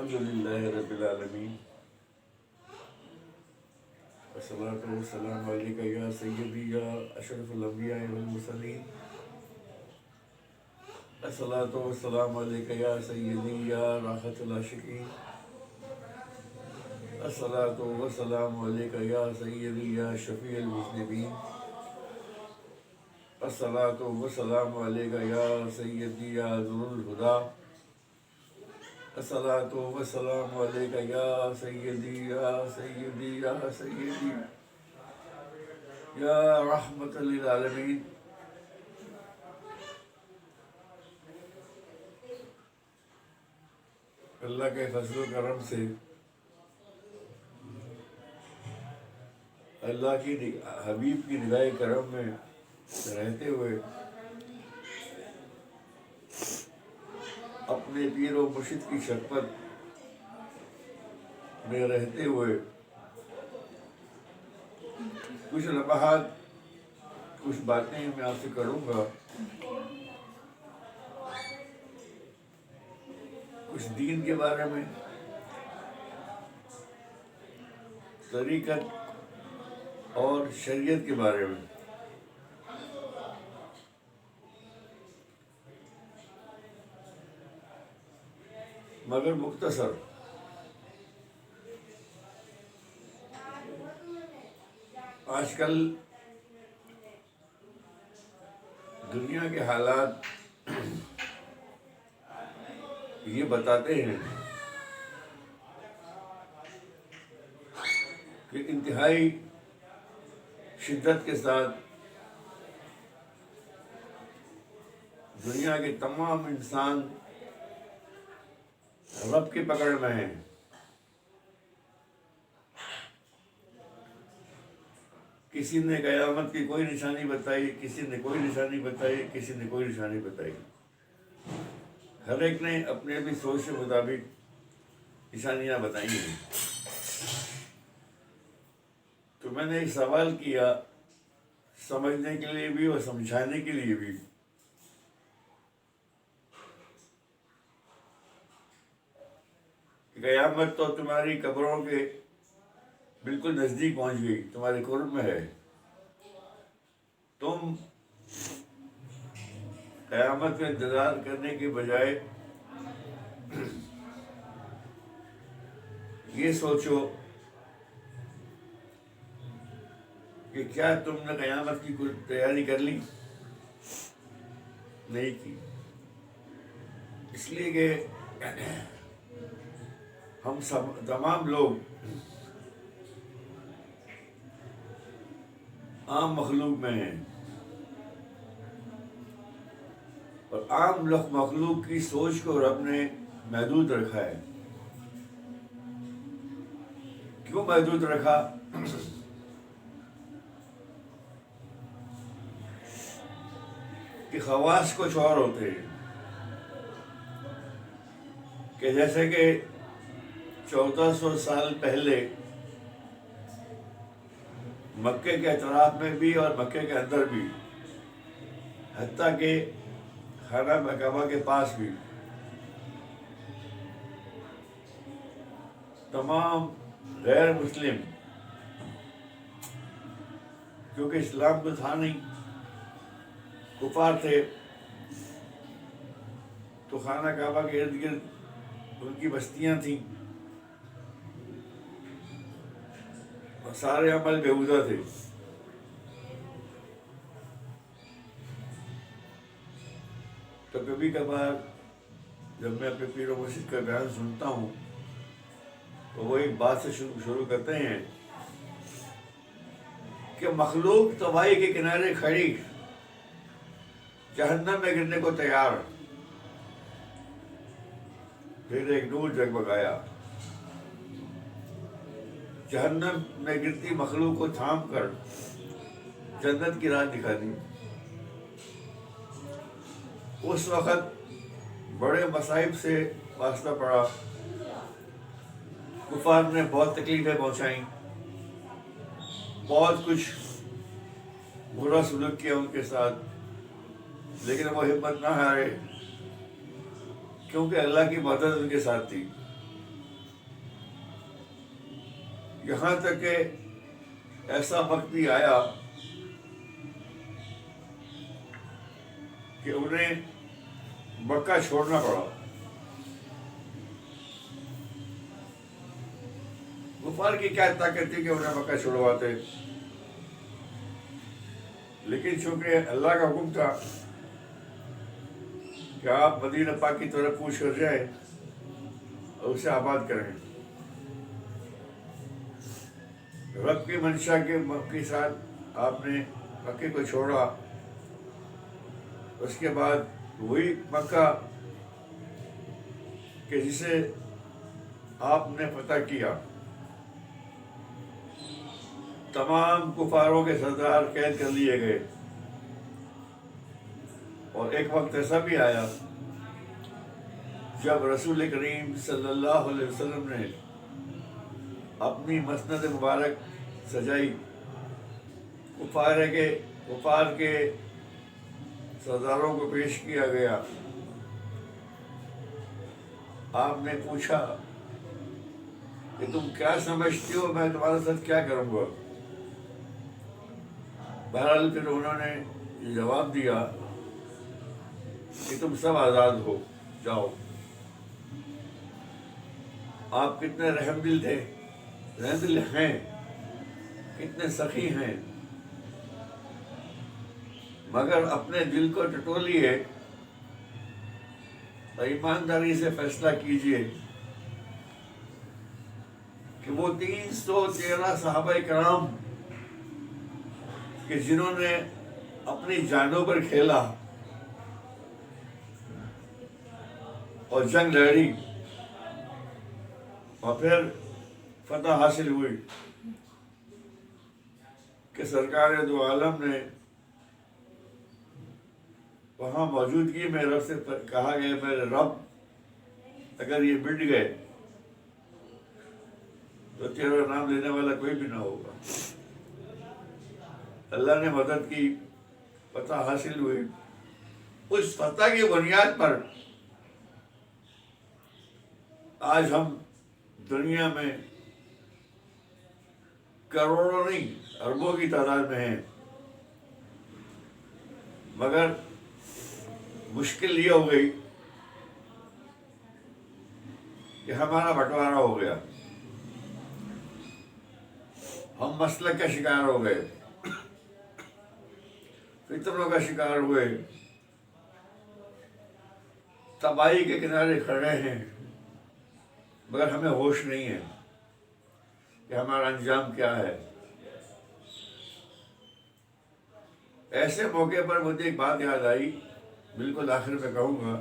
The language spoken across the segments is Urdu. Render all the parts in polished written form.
الحمدللہ رب العالمین والصلاة والسلام علیکہ یا سیدی یا اشرف الانبیاء والمرسلین الصلاة والسلام علیکہ یا سیدی یا راحت العاشقین الصلاة والسلام علیکہ یا سیدی یا شفیع المذنبین الصلاة والسلام علیکہ یا سیدی یا نور الہدیٰ الصلاة والسلام علیکہ یا سیدی یا سیدی یا سیدی یا رحمت للعالمین اللہ کے فضل و کرم سے اللہ کی حبیب کی نگاہ کرم میں رہتے ہوئے اپنے پیر و مرشد کی شفقت میں رہتے ہوئے کچھ لمحات کچھ باتیں میں آپ سے کروں گا، کچھ دین کے بارے میں، طریقت اور شریعت کے بارے میں۔ مگر مختصر۔ آج کل دنیا کے حالات یہ بتاتے ہیں کہ انتہائی شدت کے ساتھ دنیا کے تمام انسان رب کی پکڑ میں ہیں۔ کسی نے قیامت کی کوئی نشانی بتائی، کسی نے کوئی نشانی بتائی، کسی نے کوئی نشانی بتائی۔ ہر ایک نے اپنے بھی سوچ کے مطابق نشانیاں بتائی ہیں۔ تو میں نے ایک سوال کیا سمجھنے کے لیے بھی اور سمجھانے کے لیے بھی، قیامت تو تمہاری قبروں کے بالکل نزدیک پہنچ گئی، تمہارے قرب میں ہے۔ تم قیامت کا انتظار کرنے کے بجائے یہ سوچو کہ کیا تم نے قیامت کی کوئی تیاری کر لی؟ نہیں کی۔ اس لیے کہ ہم سب تمام لوگ عام مخلوق میں ہیں، اور عام مخلوق کی سوچ کو رب نے محدود رکھا ہے۔ کیوں محدود رکھا؟ کہ خواص کچھ اور ہوتے ہیں، کہ جیسے کہ 1400 سال پہلے مکے کے اطراف میں بھی اور مکے کے اندر بھی، حتیٰ کہ خانہ کعبہ کے پاس بھی، تمام غیر مسلم، کیونکہ اسلام تو تھا نہیں، کفار تھے، تو خانہ کعبہ کے ارد گرد ان کی بستیاں تھیں، اور سارے عمل بیہودہ تھے۔ تو کبھی کبھار جب میں اپنے پیر و مرشد کا بیان سنتا ہوں تو وہ ایک بات سے شروع کرتے ہیں کہ مخلوق تباہی کے کنارے کھڑی جہنم میں گرنے کو تیار، پھر ایک نور جگمگایا، جہنم میں گرتی مخلوق کو تھام کر جنت کی راہ دکھا دی۔ اس وقت بڑے مصائب سے واسطہ پڑا، کفار نے بہت تکلیفیں پہنچائیں، بہت کچھ برا سلوک کیا ان کے ساتھ، لیکن وہ ہمت نہ ہارے، کیونکہ اللہ کی مدد ان کے ساتھ تھی۔ یہاں تک کہ ایسا وقت بھی آیا کہ انہیں مکہ چھوڑنا پڑا. کفار کی کیا طاقت تھی کہ انہیں مکہ چھوڑواتے، لیکن چونکہ اللہ کا حکم تھا کہ آپ مدینہ پاک کی طرف کوچ کر جائیں اور اسے آباد کریں. رب کی منشا کے ساتھ آپ نے مکے کو چھوڑا. اس کے بعد وہی مکہ کہ جسے آپ نے فتح کیا، تمام کفاروں کے سردار قید کر لیے گئے. اور ایک وقت ایسا بھی آیا جب رسول کریم صلی اللہ علیہ وسلم نے اپنی مسند مبارک سجائی، کفار کے سرداروں کو پیش کیا گیا. آپ نے پوچھا کہ تم کیا سمجھتی ہو میں تمہارے ساتھ کیا کروں گا؟ بہرحال پھر انہوں نے یہ جواب دیا کہ تم سب آزاد ہو جاؤ. آپ کتنے رحم دل تھے، رحم دل ہیں، کتنے سخی ہیں، مگر اپنے دل کو ٹٹولیے اور ایمانداری سے فیصلہ کیجئے کہ وہ 313 صحابہ کرام کہ جنہوں نے اپنی جانوں پر کھیلا اور جنگ لڑی اور پھر فتح حاصل ہوئی کہ سرکار دو عالم نے وہاں موجودگی میں رب سے کہا گیا میرے رب اگر یہ مٹ گئے تو تیرا نام لینے والا کوئی بھی نہ ہوگا. اللہ نے مدد کی، فتح حاصل ہوئی. اس فتح کی بنیاد پر آج ہم دنیا میں کروڑوں نہیں اربوں کی تعداد میں ہیں، مگر مشکل یہ ہو گئی کہ ہمارا بٹوارا ہو گیا، ہم مسلک کا شکار ہو گئے، فتنوں کا شکار ہوئے، تباہی کے کنارے کھڑے ہیں، مگر ہمیں ہوش نہیں ہے کہ ہمارا انجام کیا ہے. ایسے موقع پر مجھے ایک بات یاد آئی، بالکل آخر میں کہوں گا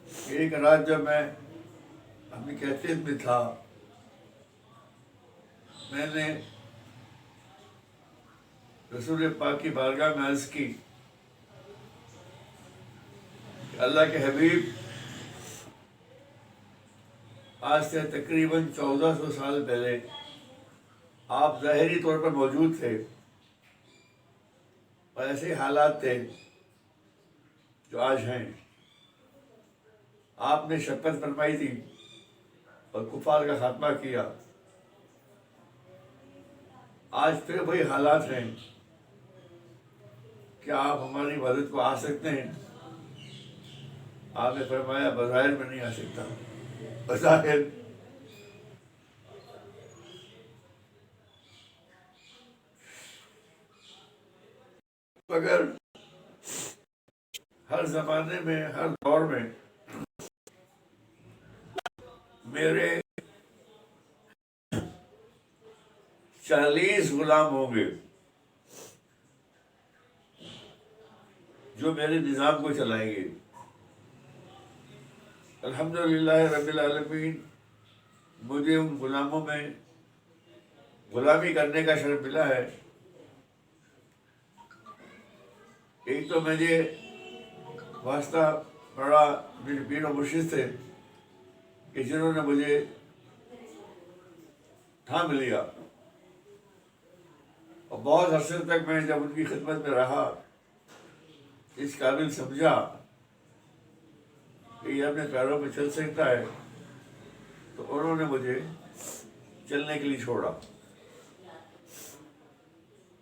کہ ایک رات جب میں اپنی کیفیت میں تھا، میں نے رسول پاک کی بارگاہ میں عرض کی کہ اللہ کے حبیب آج سے تقریباً 1400 سال پہلے آپ ظاہری طور پر موجود تھے اور ایسے حالات تھے جو آج ہیں. آپ نے شفقت فرمائی تھی اور کفار کا خاتمہ کیا. آج پھر وہی حالات ہیں، کیا آپ ہماری مدد کو آ سکتے ہیں؟ آپ نے فرمایا بظاہر میں نہیں آ سکتا. بظاہر مگر ہر زمانے میں، ہر دور میں میرے 40 غلام ہوں گے جو میرے نظام کو چلائیں گے. الحمدللہ رب العالمین، مجھے ان غلاموں میں غلامی کرنے کا شرف ملا ہے. ایک تو مجھے واسطہ پڑا میرے پیر و مرشد سے کہ جنہوں نے مجھے تھام لیا، اور بہت عرصے تک میں جب ان کی خدمت میں رہا، اس قابل سمجھا کہ یہ اپنے پیروں پہ چل سکتا ہے، تو انہوں نے مجھے چلنے کے لیے چھوڑا۔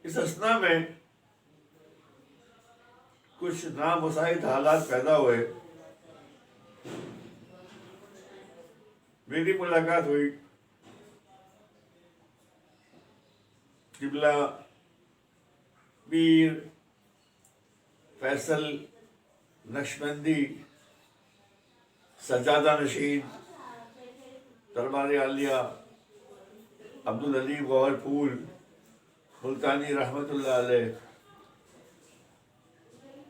اس اثنا میں کچھ نامساعد حالات پیدا ہوئے۔ میری ملاقات ہوئی قبلہ پیر فیصل نقشبندی سجادہ نشین دربار عالیہ عبدالعلیم غور پھول ملتانی رحمۃ اللہ علیہ،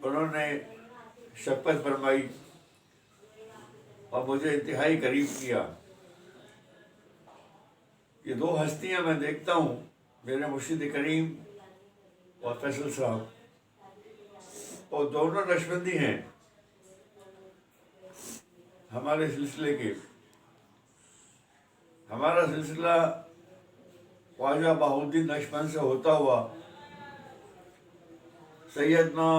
انہوں نے شفقت فرمائی اور مجھے انتہائی قریب کیا۔ یہ دو ہستیاں میں دیکھتا ہوں، میرے مرشد کریم اور فیصل صاحب، اور دونوں نقشبندی ہیں ہمارے سلسلے کے۔ ہمارا سلسلہ خواجہ بہاؤالدین نقشبند سے ہوتا ہوا سیدنا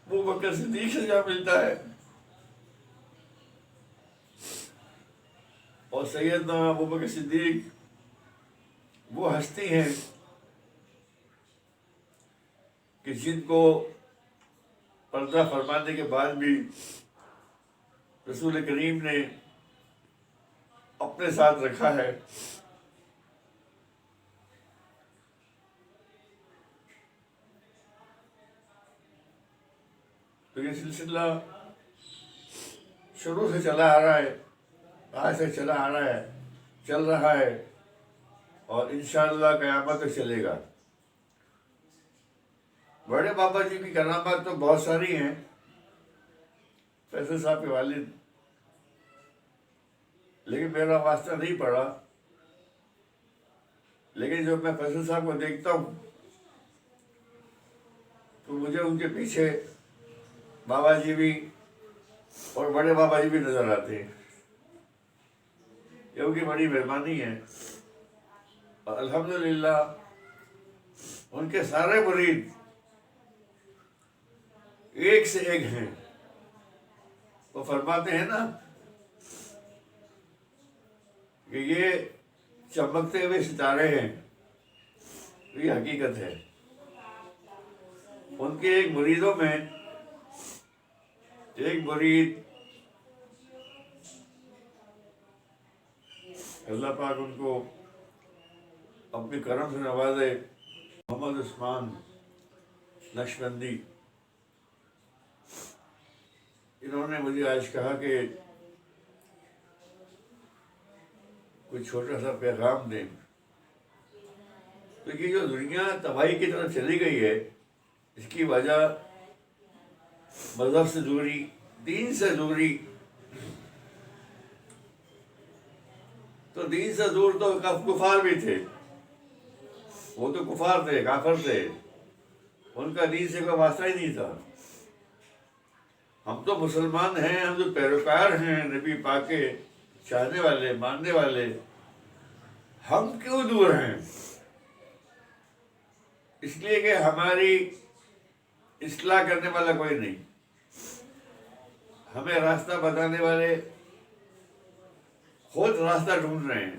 ابوبکر صدیق سے جا ملتا ہے، اور سیدنا ابوبکر صدیق وہ ہستی ہیں کہ جن کو پردہ فرمانے کے بعد بھی رسول کریم نے اپنے ساتھ رکھا ہے۔ تو یہ سلسلہ شروع سے چلا آ رہا ہے، آج سے چلا آ رہا ہے، چل رہا ہے، اور انشاءاللہ قیامت تک چلے گا۔ بڑے بابا جی کی کرامات تو بہت ساری ہیں۔ فیصل صاحب کے والد، لیکن میرا واسطہ نہیں پڑا، لیکن جب میں فیصل صاحب کو دیکھتا ہوں تو مجھے ان کے پیچھے بابا جی بھی اور بڑے بابا جی بھی نظر آتے ہیں۔ یہ ان کی بڑی مہربانی ہے، اور الحمدللہ ان کے سارے مرید ایک سے ایک ہیں۔ وہ فرماتے ہیں نا کہ یہ چمکتے ہوئے ستارے ہیں، یہ حقیقت ہے۔ ان کے ایک مریدوں میں ایک مرید، اللہ پاک ان کو اپنے کرم سے نوازے، محمد عثمان نقشبندی، انہوں نے مجھے آج کہا کہ کوئی چھوٹا سا پیغام دیں۔ تو یہ جو دنیا تباہی کی طرف چلی گئی ہے، اس کی وجہ مذہب سے دوری، دین سے دوری۔ تو دین سے دور تو کفار بھی تھے، وہ تو کفار تھے، کافر تھے، ان کا دین سے کوئی واسطہ ہی نہیں تھا۔ ہم تو مسلمان ہیں، ہم تو پیروکار ہیں نبی پاک کے، چاہنے والے، ماننے والے، ہم کیوں دور ہیں؟ اس لیے کہ ہماری اصلاح کرنے والا کوئی نہیں، ہمیں راستہ بتانے والے خود راستہ ڈھونڈ رہے ہیں۔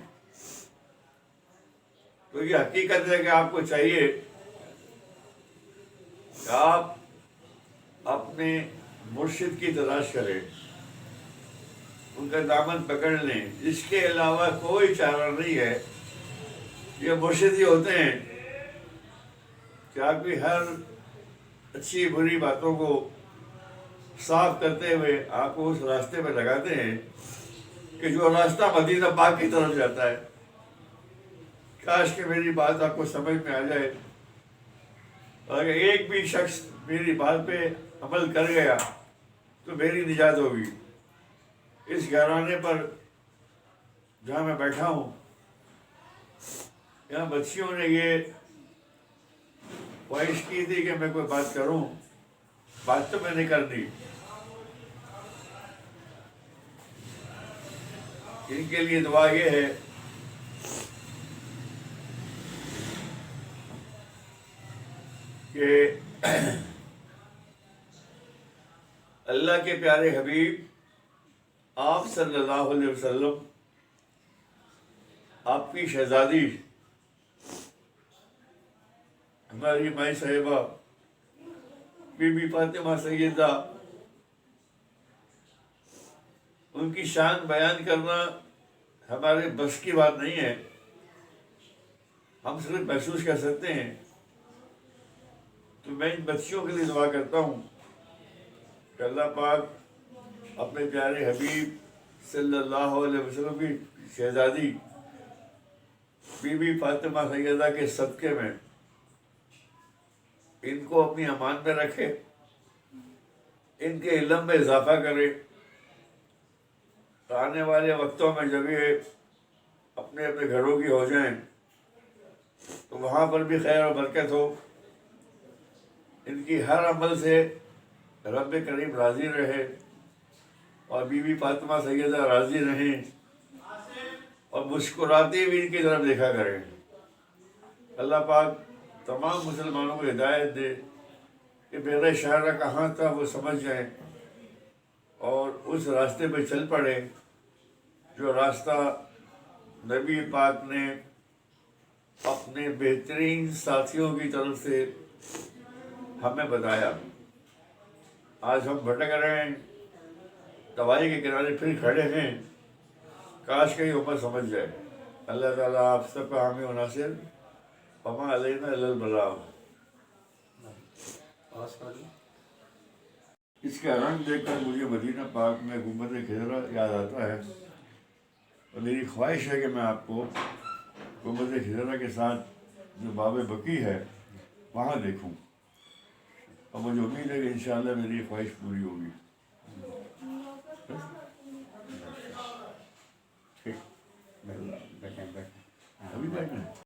تو یہ حقیقت ہے کہ آپ کو چاہیے کہ آپ اپنے مرشد کی تلاش کریں، ان کا دامن پکڑ لیں، اس کے علاوہ کوئی چارہ نہیں ہے۔ یہ مرشد ہی ہوتے ہیں کہ آپ کی ہر اچھی بری باتوں کو صاف کرتے ہوئے آپ کو اس راستے پہ لگاتے ہیں کہ جو راستہ مدینہ پاک کی طرف جاتا ہے۔ کاش کہ میری بات آپ کو سمجھ میں آ جائے، اور اگر ایک بھی شخص میری بات پہ عمل کر گیا تو میری نجات ہوگی۔ اس گھرانے پر جہاں میں بیٹھا ہوں، یہاں بچیوں نے یہ خواہش کی تھی کہ میں کوئی بات کروں، بات تو میں نے کر دی ان کے لیے دعا یہ ہے کہ اللہ کے پیارے حبیب آپ صلی اللہ علیہ وسلم، آپ کی شہزادی ہماری مائی صاحبہ بی بی فاطمہ سیدہ، ان کی شان بیان کرنا ہمارے بس کی بات نہیں ہے، ہم صرف محسوس کر سکتے ہیں۔ تو میں ان بچیوں کے لیے دعا کرتا ہوں کہ اللہ پاک اپنے پیارے حبیب صلی اللہ علیہ وسلم کی شہزادی بی بی فاطمہ سیدہ کے صدقے میں ان کو اپنی امان میں رکھے، ان کے علم میں اضافہ کرے، آنے والے وقتوں میں جب یہ اپنے اپنے گھروں کی ہو جائیں تو وہاں پر بھی خیر و برکت ہو، ان کی ہر عمل سے رب کریم راضی رہے اور بی بی فاطمہ سیدہ راضی رہیں اور مسکراتی بھی ان کی طرف دیکھا کریں۔ اللہ پاک تمام مسلمانوں کو ہدایت دے کہ میرا اشارہ کہاں تھا وہ سمجھ جائیں اور اس راستے پہ چل پڑے جو راستہ نبی پاک نے اپنے بہترین ساتھیوں کی طرف سے ہمیں بتایا۔ آج ہم بھٹک رہے ہیں، دوائی کے کنارے پھر کھڑے ہیں، کاش کہ یہ امت سمجھ جائے۔ اللہ تعالیٰ آپ سب کا حامی و ناصر، وما علینا الا البلاغ۔ اس کا رنگ دیکھ کر مجھے مدینہ پاک میں گنبد خضرا یاد آتا ہے، اور میری خواہش ہے کہ میں آپ کو گنبد خضرا کے ساتھ جو باب بقیع ہے وہاں دیکھوں، اور مجھے امید ہے کہ انشاءاللہ میری خواہش پوری ہوگی۔